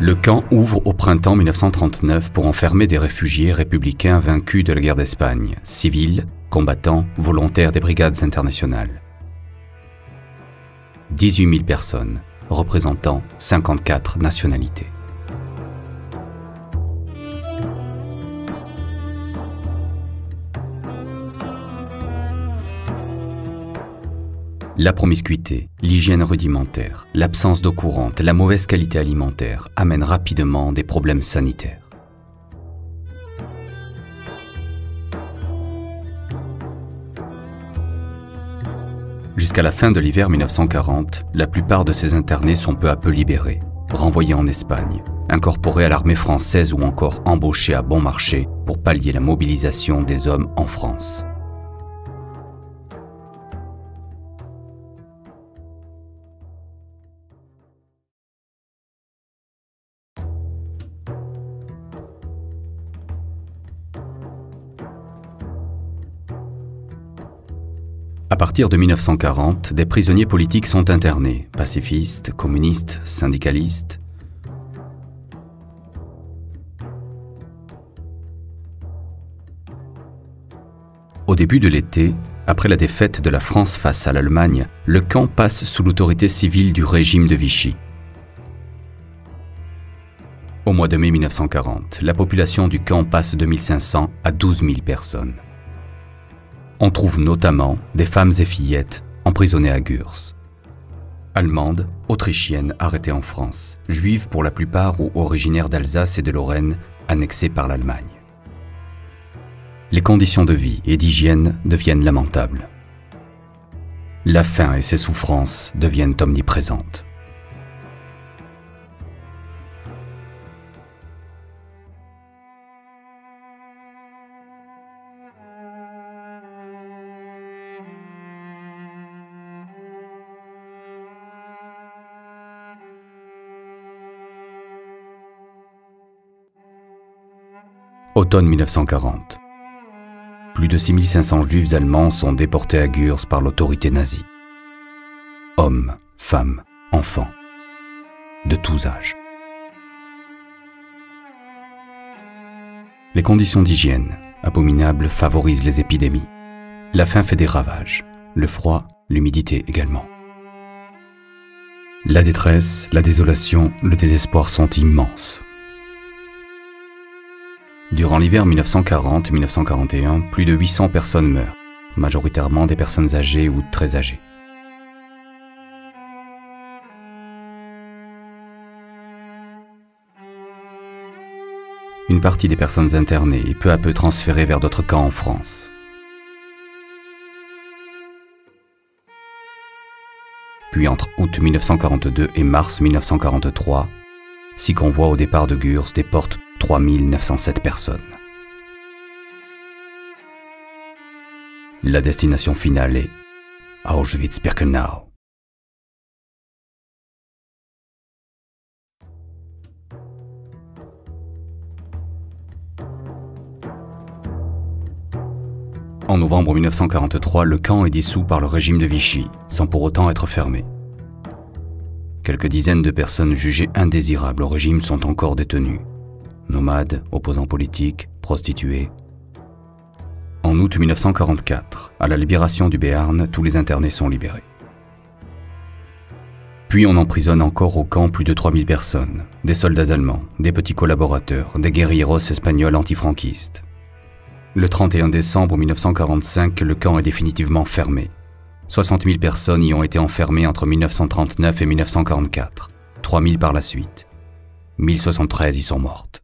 Le camp ouvre au printemps 1939 pour enfermer des réfugiés républicains vaincus de la guerre d'Espagne, civils, combattants, volontaires des brigades internationales. 18 000 personnes, représentant 54 nationalités. La promiscuité, l'hygiène rudimentaire, l'absence d'eau courante, la mauvaise qualité alimentaire amènent rapidement des problèmes sanitaires. Jusqu'à la fin de l'hiver 1940, la plupart de ces internés sont peu à peu libérés, renvoyés en Espagne, incorporés à l'armée française ou encore embauchés à bon marché pour pallier la mobilisation des hommes en France. À partir de 1940, des prisonniers politiques sont internés, pacifistes, communistes, syndicalistes. Au début de l'été, après la défaite de la France face à l'Allemagne, le camp passe sous l'autorité civile du régime de Vichy. Au mois de mai 1940, la population du camp passe de 1 500 à 12 000 personnes. On trouve notamment des femmes et fillettes emprisonnées à Gurs. Allemandes, autrichiennes arrêtées en France, juives pour la plupart ou originaires d'Alsace et de Lorraine, annexées par l'Allemagne. Les conditions de vie et d'hygiène deviennent lamentables. La faim et ses souffrances deviennent omniprésentes. Automne 1940. Plus de 6 500 juifs allemands sont déportés à Gurs par l'autorité nazie. Hommes, femmes, enfants, de tous âges. Les conditions d'hygiène, abominables, favorisent les épidémies. La faim fait des ravages, le froid, l'humidité également. La détresse, la désolation, le désespoir sont immenses. Durant l'hiver 1940-1941, plus de 800 personnes meurent, majoritairement des personnes âgées ou très âgées. Une partie des personnes internées est peu à peu transférée vers d'autres camps en France. Puis entre août 1942 et mars 1943, 6 convois au départ de Gurs déportent 3 907 personnes. La destination finale est Auschwitz-Birkenau. En novembre 1943, le camp est dissous par le régime de Vichy, sans pour autant être fermé. Quelques dizaines de personnes jugées indésirables au régime sont encore détenues. Nomades, opposants politiques, prostituées. En août 1944, à la libération du Béarn, tous les internés sont libérés. Puis on emprisonne encore au camp plus de 3000 personnes, des soldats allemands, des petits collaborateurs, des guérilleros espagnols antifranquistes. Le 31 décembre 1945, le camp est définitivement fermé. 60 000 personnes y ont été enfermées entre 1939 et 1944, 3000 par la suite. 1073 y sont mortes.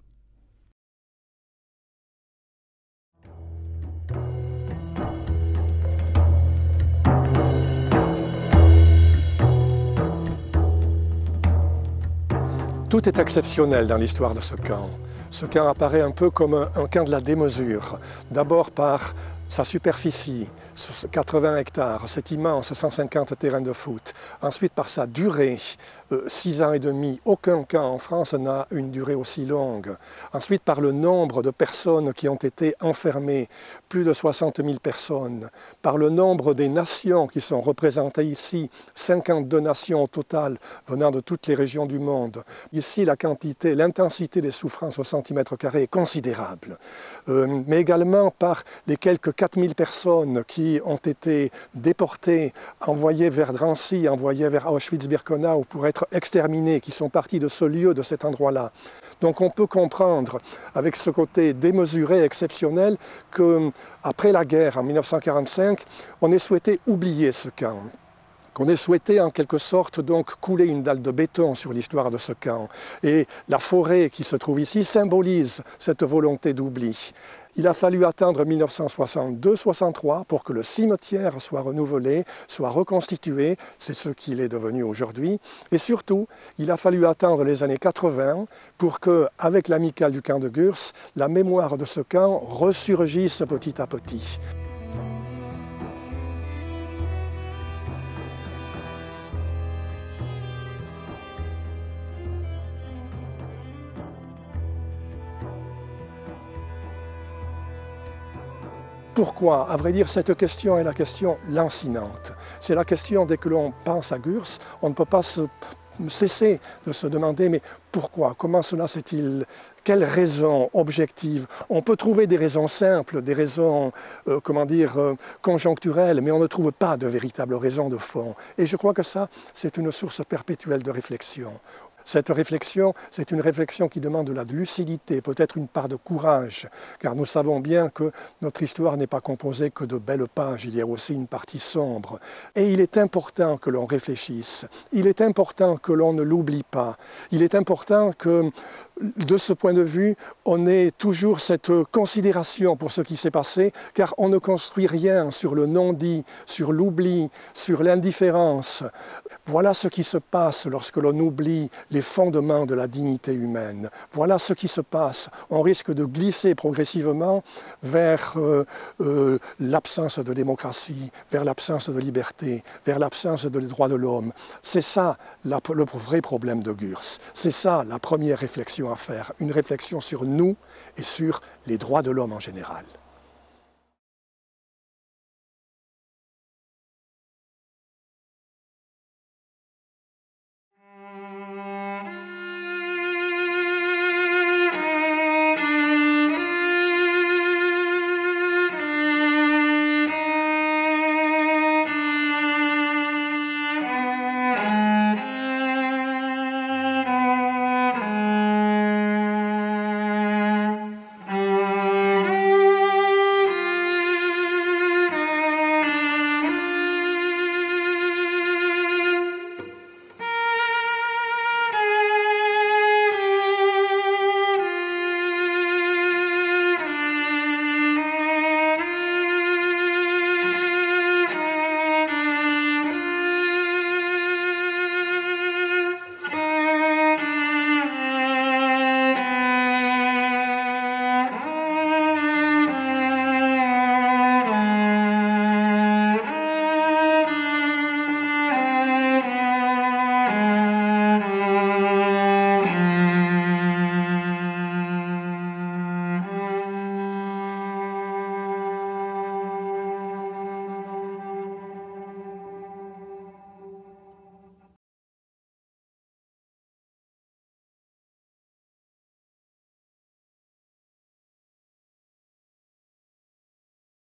Tout est exceptionnel dans l'histoire de ce camp. Ce camp apparaît un peu comme un camp de la démesure. D'abord par sa superficie, 80 hectares, c'est immense, 150 terrains de foot. Ensuite par sa durée, 6 ans et demi. Aucun camp en France n'a une durée aussi longue. Ensuite, par le nombre de personnes qui ont été enfermées, plus de 60 000 personnes. Par le nombre des nations qui sont représentées ici, 52 nations au total venant de toutes les régions du monde. Ici, la quantité, l'intensité des souffrances au centimètre carré est considérable. Mais également par les quelques 4 000 personnes qui ont été déportées, envoyées vers Drancy, envoyées vers Auschwitz-Birkenau pour être exterminées, qui sont parties de ce lieu, de cet endroit-là. Donc on peut comprendre, avec ce côté démesuré, exceptionnel, qu'après la guerre, en 1945, on ait souhaité oublier ce camp. Qu'on ait souhaité en quelque sorte donc couler une dalle de béton sur l'histoire de ce camp. Et la forêt qui se trouve ici symbolise cette volonté d'oubli. Il a fallu attendre 1962-63 pour que le cimetière soit renouvelé, soit reconstitué, c'est ce qu'il est devenu aujourd'hui. Et surtout, il a fallu attendre les années 80 pour que, avec l'amicale du camp de Gurs, la mémoire de ce camp ressurgisse petit à petit. Pourquoi? À vrai dire, cette question est la question lancinante. C'est la question, dès que l'on pense à Gurs, on ne peut pas cesser de se demander, mais pourquoi? Comment cela s'est-il? Quelles raisons objectives? On peut trouver des raisons simples, des raisons, conjoncturelles, mais on ne trouve pas de véritables raisons de fond. Et je crois que ça, c'est une source perpétuelle de réflexion. Cette réflexion, c'est une réflexion qui demande de la lucidité, peut-être une part de courage, car nous savons bien que notre histoire n'est pas composée que de belles pages, il y a aussi une partie sombre. Et il est important que l'on réfléchisse, il est important que l'on ne l'oublie pas, il est important que, de ce point de vue, on ait toujours cette considération pour ce qui s'est passé, car on ne construit rien sur le non-dit, sur l'oubli, sur l'indifférence. Voilà ce qui se passe lorsque l'on oublie les fondements de la dignité humaine. Voilà ce qui se passe. On risque de glisser progressivement vers l'absence de démocratie, vers l'absence de liberté, vers l'absence des droits de l'homme. C'est ça le vrai problème de Gurs. C'est ça la première réflexion à faire. Une réflexion sur nous et sur les droits de l'homme en général.